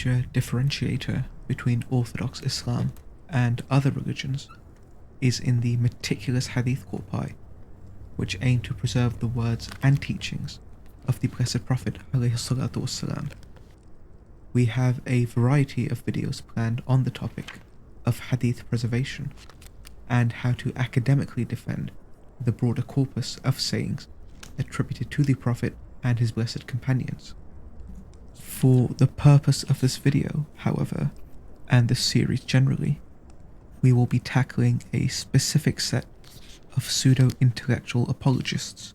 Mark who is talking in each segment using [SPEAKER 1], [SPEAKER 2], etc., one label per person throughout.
[SPEAKER 1] major differentiator between Orthodox Islam and other religions is in the meticulous Hadith corpi, which aim to preserve the words and teachings of the Blessed Prophet ﷺ. We have a variety of videos planned on the topic of Hadith preservation and how to academically defend the broader corpus of sayings attributed to the Prophet and his blessed companions. For the purpose of this video, however, and this series generally, we will be tackling a specific set of pseudo-intellectual apologists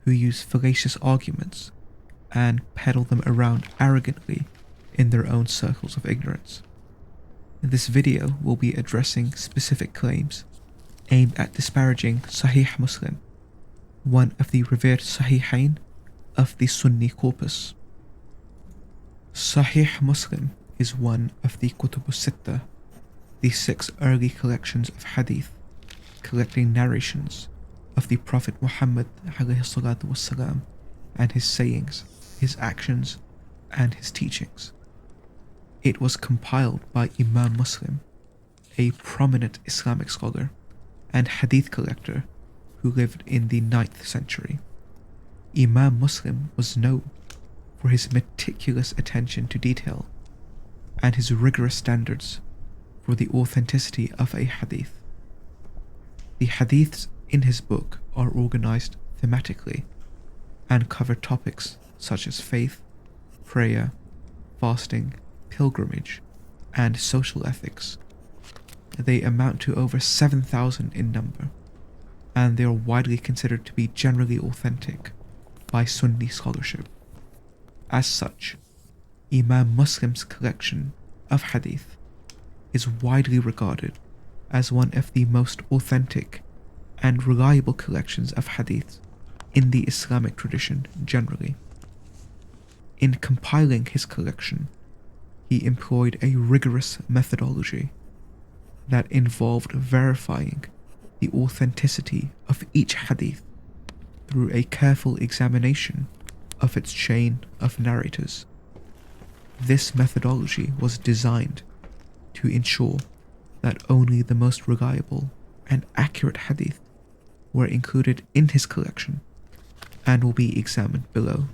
[SPEAKER 1] who use fallacious arguments and peddle them around arrogantly in their own circles of ignorance. This video will be addressing specific claims aimed at disparaging Sahih Muslim, one of the revered Sahihain of the Sunni corpus. Sahih Muslim is one of the Kutub al-Sitta, the 6 early collections of Hadith, collecting narrations of the Prophet Muhammad ﷺ and his sayings, his actions, and his teachings. It was compiled by Imam Muslim, a prominent Islamic scholar and Hadith collector who lived in the 9th century. Imam Muslim was known for his meticulous attention to detail and his rigorous standards for the authenticity of a hadith. The hadiths in his book are organized thematically and cover topics such as faith, prayer, fasting, pilgrimage, and social ethics. They amount to over 7,000 in number, and they are widely considered to be generally authentic by Sunni scholarship. As such, Imam Muslim's collection of hadith is widely regarded as one of the most authentic and reliable collections of hadiths in the Islamic tradition generally. In compiling his collection, he employed a rigorous methodology that involved verifying the authenticity of each hadith through a careful examination of its chain of narrators. This methodology was designed to ensure that only the most reliable and accurate hadith were included in his collection and will be examined below.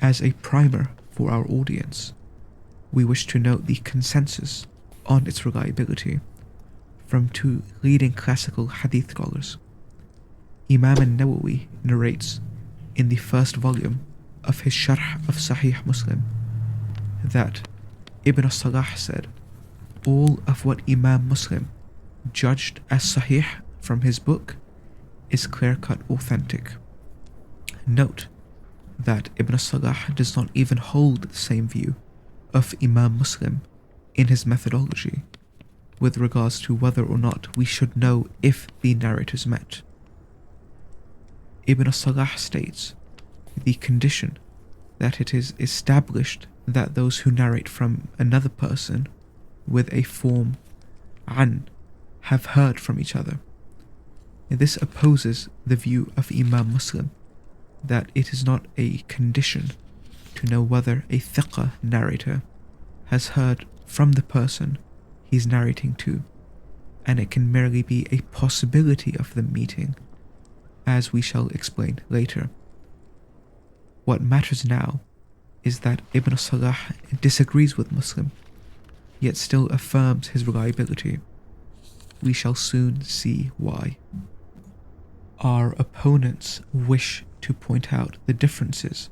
[SPEAKER 1] As a primer for our audience, we wish to note the consensus on its reliability from 2 leading classical hadith scholars. Imam al-Nawawi narrates in the first volume of his Sharh of Sahih Muslim that Ibn Salah said, "All of what Imam Muslim judged as Sahih from his book is clear-cut authentic." Note that Ibn Salah does not even hold the same view of Imam Muslim in his methodology with regards to whether or not we should know if the narrators met. Ibn Salah states, "The condition that it is established that those who narrate from another person with a form an have heard from each other. This opposes the view of Imam Muslim that it is not a condition to know whether a thiqah narrator has heard from the person he's narrating to, and it can merely be a possibility of them meeting, as we shall explain later. What matters now is that Ibn Salah disagrees with Muslim, yet still affirms his reliability. We shall soon see why. Our opponents wish to point out the differences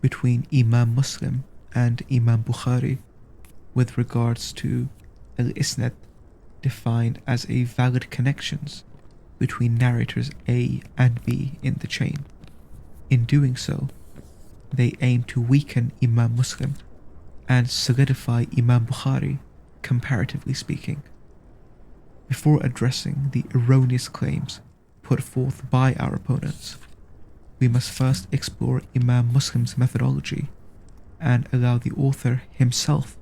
[SPEAKER 1] between Imam Muslim and Imam Bukhari with regards to al-isnad, defined as a valid connections between narrators A and B in the chain. In doing so, they aim to weaken Imam Muslim and solidify Imam Bukhari, comparatively speaking. Before addressing the erroneous claims put forth by our opponents, we must first explore Imam Muslim's methodology and allow the author himself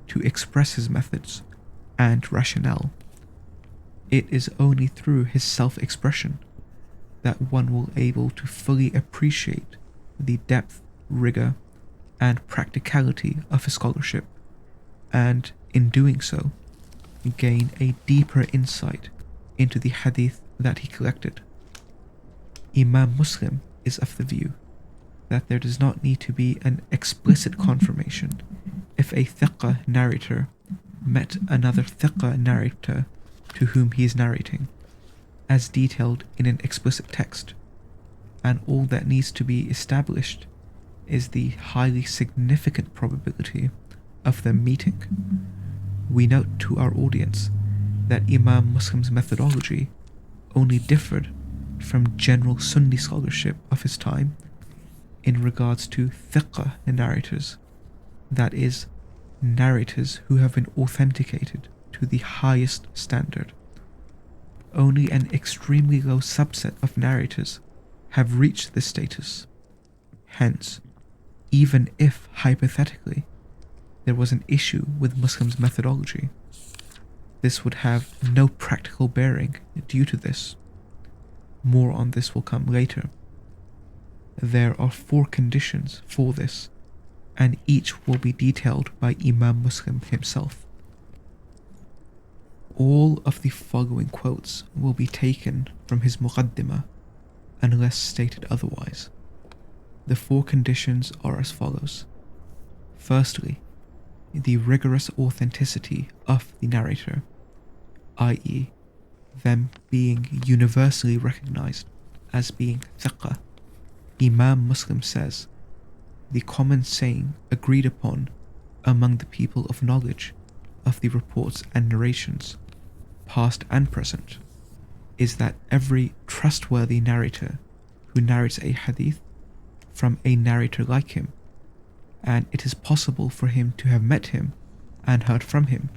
[SPEAKER 1] to express his methods and rationale. It is only through his self-expression that one will able to fully appreciate the depth, rigor, and practicality of his scholarship, and in doing so, gain a deeper insight into the hadith that he collected. Imam Muslim is of the view that there does not need to be an explicit confirmation if a thiqah narrator met another thiqah narrator to whom he is narrating, as detailed in an explicit text, and all that needs to be established is the highly significant probability of them meeting. We note to our audience that Imam Muslim's methodology only differed from general Sunni scholarship of his time in regards to thiqah narrators, that is, narrators who have been authenticated to the highest standard. Only an extremely low subset of narrators have reached this status. Hence, even if, hypothetically, there was an issue with Muslims' methodology, this would have no practical bearing due to this. More on this will come later. There are 4 conditions for this, and each will be detailed by Imam Muslim himself. All of the following quotes will be taken from his Muqaddimah, unless stated otherwise. The 4 conditions are as follows. Firstly, the rigorous authenticity of the narrator, i.e., them being universally recognized as being thiqah. Imam Muslim says, the common saying agreed upon among the people of knowledge of the reports and narrations, past and present, is that every trustworthy narrator who narrates a hadith from a narrator like him, and it is possible for him to have met him and heard from him,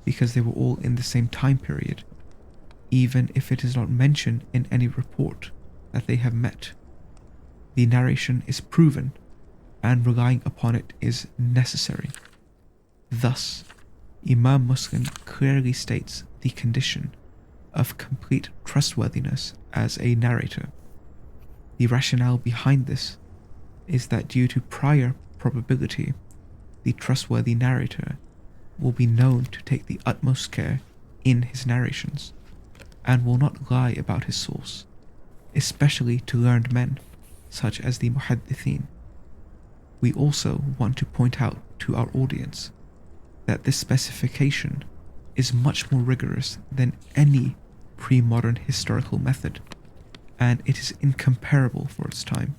[SPEAKER 1] because they were all in the same time period, even if it is not mentioned in any report that they have met. The narration is proven, and relying upon it is necessary. Thus, Imam Muslim clearly states the condition of complete trustworthiness as a narrator. The rationale behind this is that due to prior probability, the trustworthy narrator will be known to take the utmost care in his narrations, and will not lie about his source, especially to learned men, such as the Muhaddithin. We also want to point out to our audience that this specification is much more rigorous than any pre-modern historical method, and it is incomparable for its time.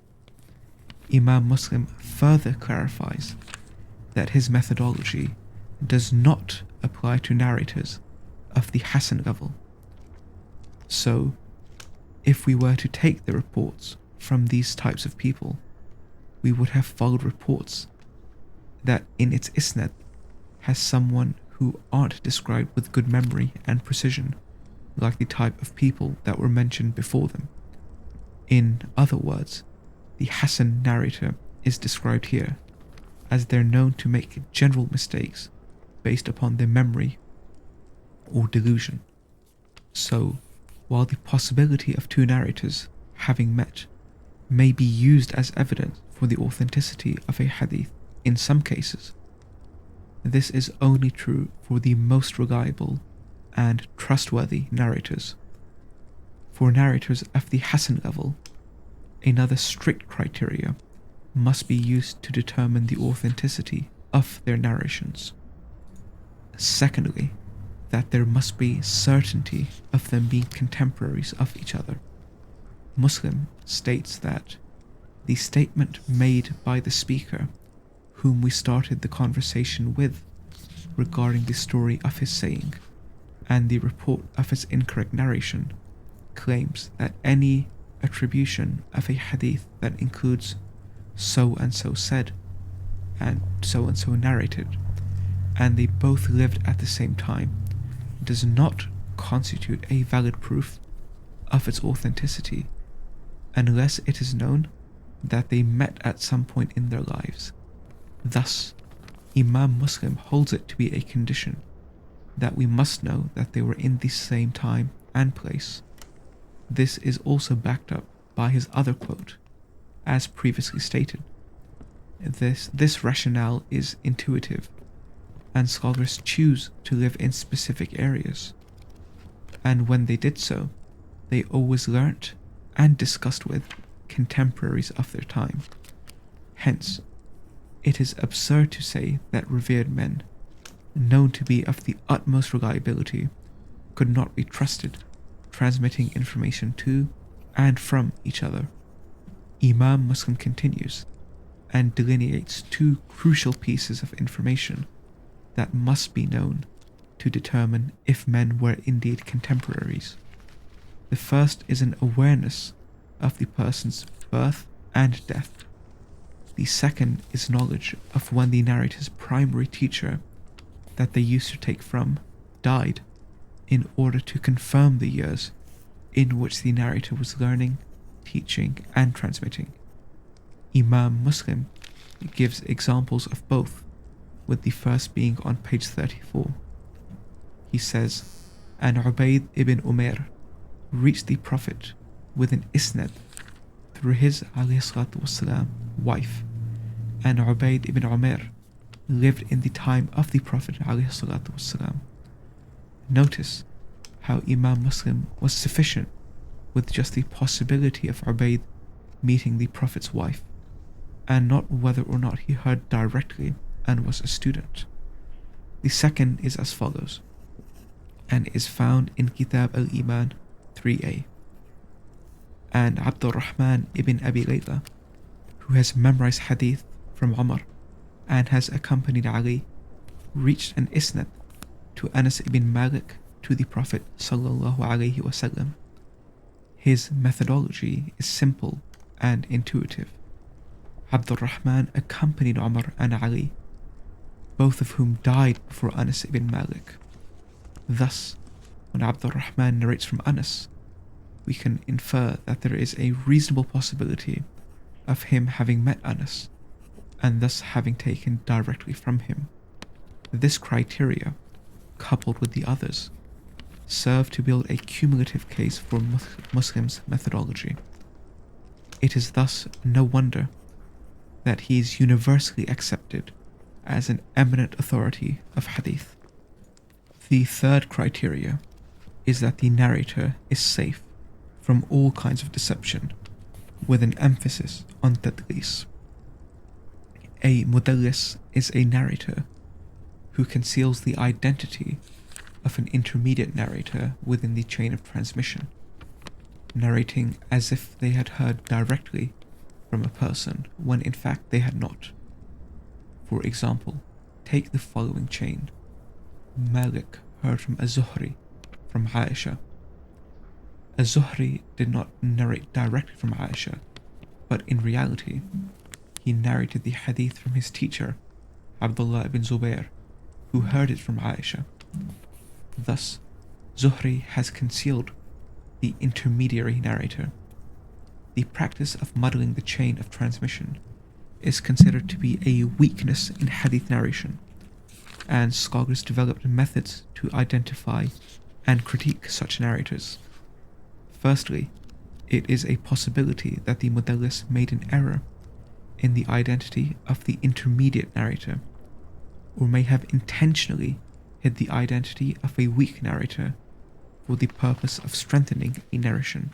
[SPEAKER 1] Imam Muslim further clarifies that his methodology does not apply to narrators of the Hasan level. So, if we were to take the reports from these types of people, we would have followed reports that in its isnad has someone who aren't described with good memory and precision, like the type of people that were mentioned before them. In other words, the Hasan narrator is described here, as they're known to make general mistakes based upon their memory or delusion. So, while the possibility of 2 narrators having met may be used as evidence for the authenticity of a hadith in some cases, this is only true for the most reliable and trustworthy narrators. For narrators of the Hasan level, another strict criteria must be used to determine the authenticity of their narrations. Secondly, that there must be certainty of them being contemporaries of each other. Muslim states that the statement made by the speaker whom we started the conversation with regarding the story of his saying and the report of his incorrect narration claims that any attribution of a hadith that includes so and so said and so narrated, and they both lived at the same time, does not constitute a valid proof of its authenticity unless it is known that they met at some point in their lives. Thus, Imam Muslim holds it to be a condition that we must know that they were in the same time and place. This is also backed up by his other quote, as previously stated. This rationale is intuitive, and scholars choose to live in specific areas. And when they did so, they always learnt and discussed with contemporaries of their time. Hence, it is absurd to say that revered men, known to be of the utmost reliability, could not be trusted, transmitting information to and from each other. Imam Muslim continues and delineates two crucial pieces of information that must be known to determine if men were indeed contemporaries. The first is an awareness of the person's birth and death. The second is knowledge of when the narrator's primary teacher that they used to take from died, in order to confirm the years in which the narrator was learning, teaching, and transmitting. Imam Muslim gives examples of both, with the first being on page 34. He says, "And Ubayd ibn Umair reached the Prophet with an isnad through his والسلام, wife, and Ubayd ibn Umair lived in the time of the Prophet والسلام. Notice how Imam Muslim was sufficient with just the possibility of Ubayd meeting the Prophet's wife, and not whether or not he heard directly and was a student. The second is as follows, and is found in Kitab al-Iman 3a. And Abdul Rahman ibn Abi Layla, who has memorized hadith from Umar and has accompanied Ali, reached an isnad to Anas ibn Malik to the Prophet sallallahu alaihi wasallam. His methodology is simple and intuitive. Abdul Rahman accompanied Umar and Ali, both of whom died before Anas ibn Malik. Thus, when Abdul Rahman narrates from Anas, we can infer that there is a reasonable possibility of him having met Anas, and thus having taken directly from him. This criteria, coupled with the others, serve to build a cumulative case for Muslim's methodology. It is thus no wonder that he is universally accepted as an eminent authority of hadith. The third criteria is that the narrator is safe from all kinds of deception, with an emphasis on tadlis. A mudallis is a narrator who conceals the identity of an intermediate narrator within the chain of transmission, narrating as if they had heard directly from a person when in fact they had not. For example, take the following chain. Malik heard from Az-Zuhri from Aisha. Az-Zuhri did not narrate directly from Aisha, but in reality, he narrated the hadith from his teacher, Abdullah ibn Zubair, who heard it from Aisha. Thus, Zuhri has concealed the intermediary narrator. The practice of muddling the chain of transmission is considered to be a weakness in hadith narration, and scholars developed methods to identify and critique such narrators. Firstly, it is a possibility that the mudallis made an error in the identity of the intermediate narrator, or may have intentionally hid the identity of a weak narrator for the purpose of strengthening a narration.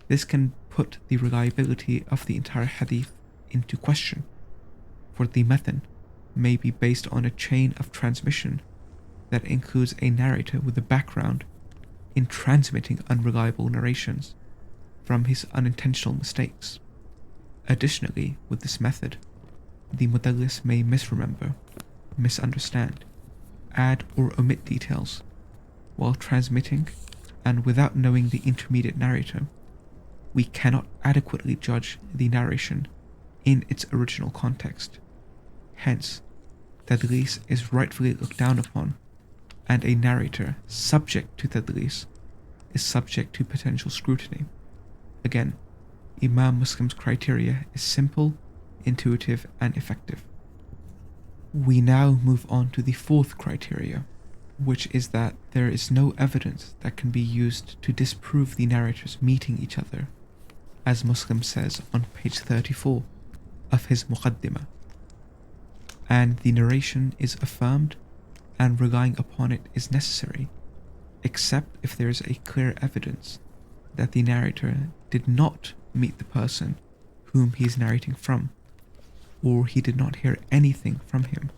[SPEAKER 1] This can put the reliability of the entire hadith into question, for the method may be based on a chain of transmission that includes a narrator with a background in transmitting unreliable narrations from his unintentional mistakes. Additionally, with this method, the mudallis may misremember, misunderstand, add or omit details while transmitting, and without knowing the intermediate narrator, we cannot adequately judge the narration in its original context. Hence, tadlis is rightfully looked down upon, and a narrator subject to tadlis is subject to potential scrutiny. Again, Imam Muslim's criteria is simple, intuitive, and effective. We now move on to the fourth criteria, which is that there is no evidence that can be used to disprove the narrators meeting each other, as Muslim says on page 34 of his muqaddimah, and the narration is affirmed and relying upon it is necessary, except if there is a clear evidence that the narrator did not meet the person whom he is narrating from, or he did not hear anything from him.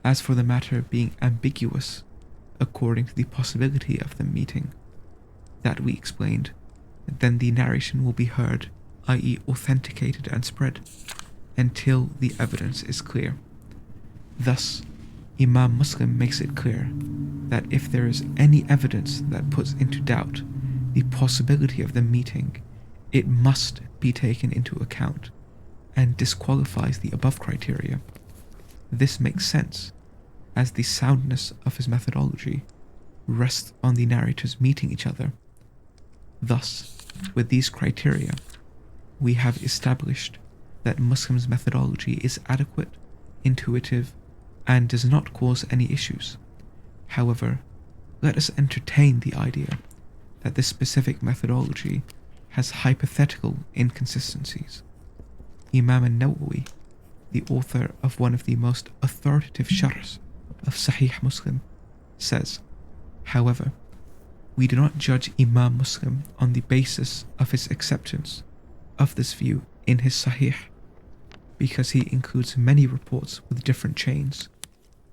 [SPEAKER 1] As for the matter being ambiguous according to the possibility of them meeting, that we explained, then the narration will be heard, i.e. authenticated and spread, until the evidence is clear. Thus, Imam Muslim makes it clear that if there is any evidence that puts into doubt the possibility of them meeting, it must be taken into account and disqualifies the above criteria. This makes sense, as the soundness of his methodology rests on the narrators meeting each other. Thus, with these criteria, we have established that Muslim's methodology is adequate, intuitive, and does not cause any issues. However, let us entertain the idea that this specific methodology has hypothetical inconsistencies. Imam an-Nawawi, the author of one of the most authoritative sharhs of Sahih Muslim, says, however, we do not judge Imam Muslim on the basis of his acceptance of this view in his Sahih, because he includes many reports with different chains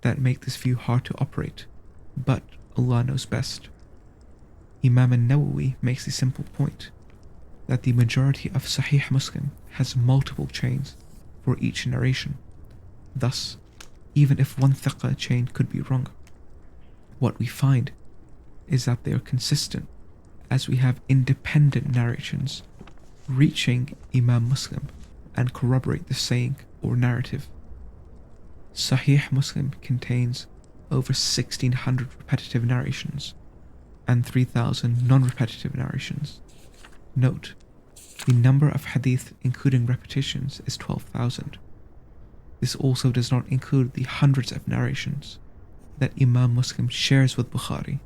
[SPEAKER 1] that make this view hard to operate, but Allah knows best. Imam an-Nawawi makes the simple point that the majority of Sahih Muslim has multiple chains for each narration. Thus, even if one thiqah chain could be wrong, what we find is that they are consistent, as we have independent narrations reaching Imam Muslim and corroborate the saying or narrative. Sahih Muslim contains over 1,600 repetitive narrations and 3,000 non-repetitive narrations. Note, the number of hadith including repetitions is 12,000. This also does not include the hundreds of narrations that Imam Muslim shares with Bukhari,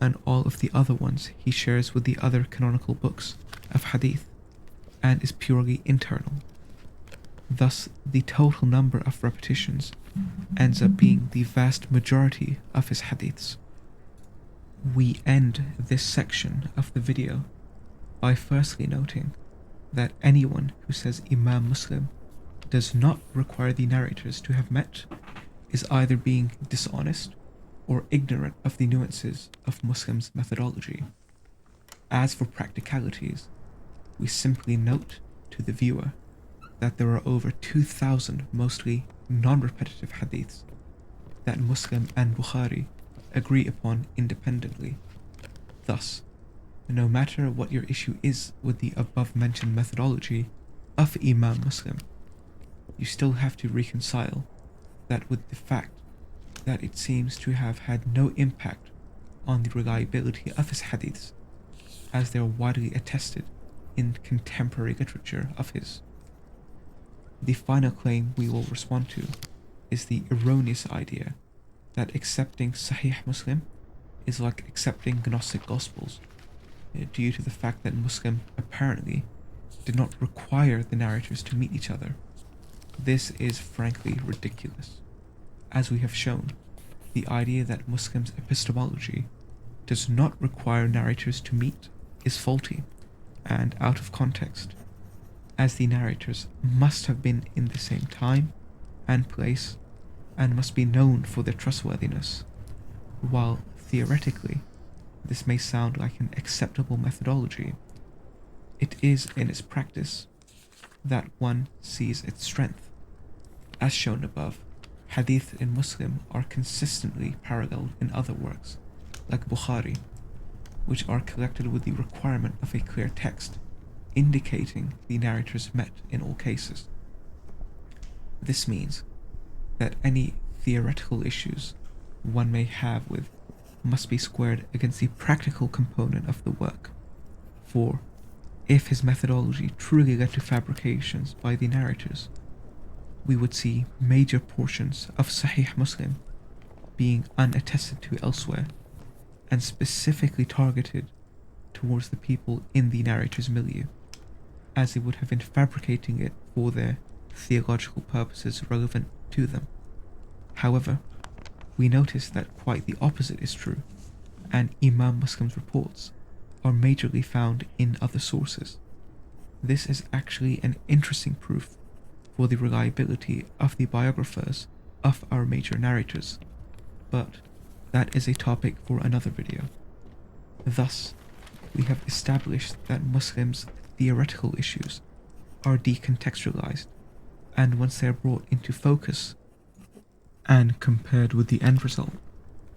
[SPEAKER 1] and all of the other ones he shares with the other canonical books of hadith, and is purely internal. Thus, the total number of repetitions ends up being the vast majority of his hadiths. We end this section of the video by firstly noting that anyone who says Imam Muslim does not require the narrators to have met is either being dishonest or ignorant of the nuances of Muslims' methodology. As for practicalities, we simply note to the viewer that there are over 2,000 mostly non-repetitive hadiths that Muslim and Bukhari agree upon independently. Thus, no matter what your issue is with the above-mentioned methodology of Imam Muslim, you still have to reconcile that with the fact that it seems to have had no impact on the reliability of his hadiths, as they are widely attested in contemporary literature of his. The final claim we will respond to is the erroneous idea that accepting Sahih Muslim is like accepting Gnostic Gospels, due to the fact that Muslim apparently did not require the narrators to meet each other. This is frankly ridiculous. As we have shown, the idea that Muslim's epistemology does not require narrators to meet is faulty and out of context, as the narrators must have been in the same time and place and must be known for their trustworthiness. While theoretically this may sound like an acceptable methodology, it is in its practice that one sees its strength. As shown above, hadith in Muslim are consistently paralleled in other works, like Bukhari, which are collected with the requirement of a clear text, indicating the narrators met in all cases. This means that any theoretical issues one may have with must be squared against the practical component of the work, for if his methodology truly led to fabrications by the narrators, we would see major portions of Sahih Muslim being unattested to elsewhere and specifically targeted towards the people in the narrator's milieu, as they would have been fabricating it for their theological purposes relevant to them. However, we notice that quite the opposite is true, and Imam Muslim's reports are majorly found in other sources. This is actually an interesting proof for the reliability of the biographers of our major narrators, but that is a topic for another video. Thus, we have established that Muslims' theoretical issues are decontextualized, and once they are brought into focus and compared with the end result,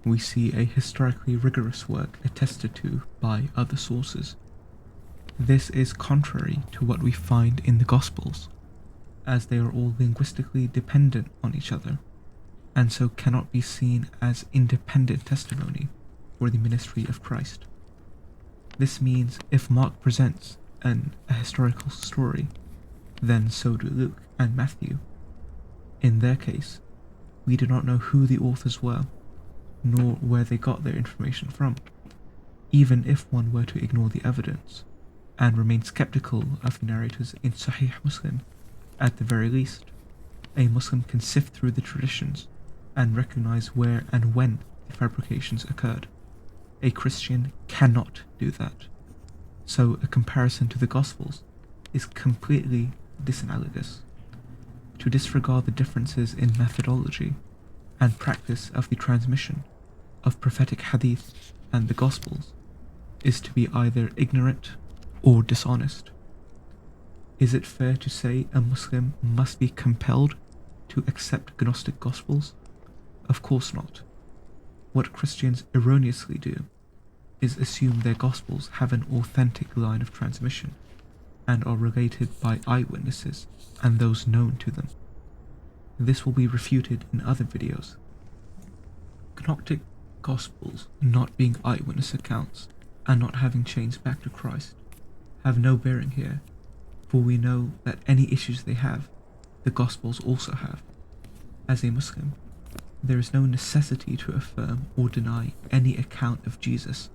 [SPEAKER 1] we see a historically rigorous work attested to by other sources. This is contrary to what we find in the Gospels, as they are all linguistically dependent on each other, and so cannot be seen as independent testimony for the ministry of Christ. This means if Mark presents a historical story, then so do Luke and Matthew. In their case, we do not know who the authors were, nor where they got their information from, even if one were to ignore the evidence and remain skeptical of the narrators in Sahih Muslim. At the very least, a Muslim can sift through the traditions and recognize where and when the fabrications occurred. A Christian cannot do that, so a comparison to the Gospels is completely disanalogous. To disregard the differences in methodology and practice of the transmission of prophetic Hadith and the Gospels is to be either ignorant or dishonest. Is it fair to say a Muslim must be compelled to accept Gnostic Gospels? Of course not. What Christians erroneously do is assume their Gospels have an authentic line of transmission and are related by eyewitnesses and those known to them. This will be refuted in other videos. Gnostic Gospels not being eyewitness accounts and not having chains back to Christ have no bearing here, for we know that any issues they have, the Gospels also have. As a Muslim, there is no necessity to affirm or deny any account of Jesus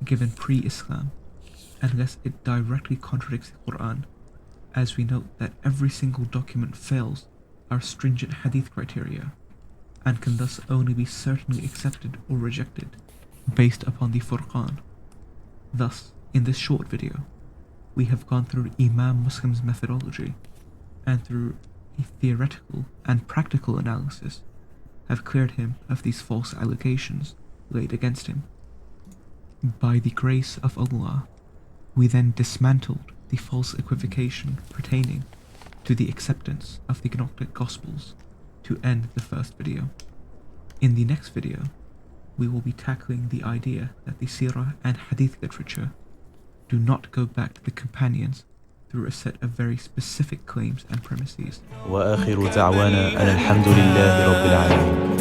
[SPEAKER 1] given pre-Islam, unless it directly contradicts the Quran, as we note that every single document fails our stringent Hadith criteria, and can thus only be certainly accepted or rejected based upon the Furqan. Thus, in this short video, we have gone through Imam Muslim's methodology, and through a theoretical and practical analysis, have cleared him of these false allegations laid against him. By the grace of Allah, we then dismantled the false equivocation pertaining to the acceptance of the Gnostic Gospels to end the first video. In the next video, we will be tackling the idea that the Sirah and Hadith literature do not go back to the companions through a set of very specific claims and premises.
[SPEAKER 2] وآخر دعوانا أن الحمد لله رب العالمين.